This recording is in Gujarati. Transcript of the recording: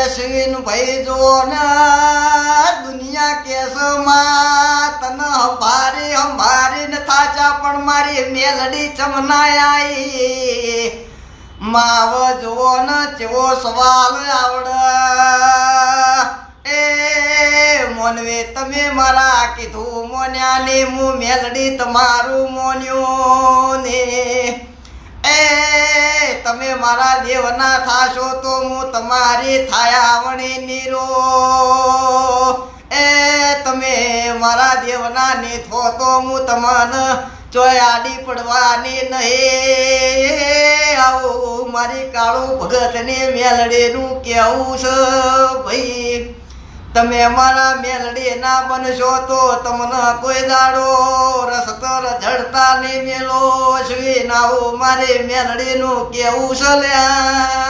અશ્વિન ભાઈ જો ને દુનિયા કેસમાં તને હંભારી ન થાચા પણ મારી મેલડી ચમનાઈ માવ જોવો ને ચેવો સવાલ આવડે એ મોનવે તમે મારા કીધું મોન્યા ને હું મેલડી તમારું મોન્યો ને એ તમે મારા દેવના થાશો તો હું તમારી થાયા વણી નીરો એ તમે મારા દેવના ની થો તો હું તમને ચોય આડી પડવાની નહીં આવું મારી કાળું ભગત ને મેલડી નું કેવું છે ભાઈ તમે મારા મેલડી ના બનશો તો તમને કોઈ દાડો રસ્તર જડતા નહીં મેલો શ્રી નાવું મારી મેલડી નું કેવું છે લ્યા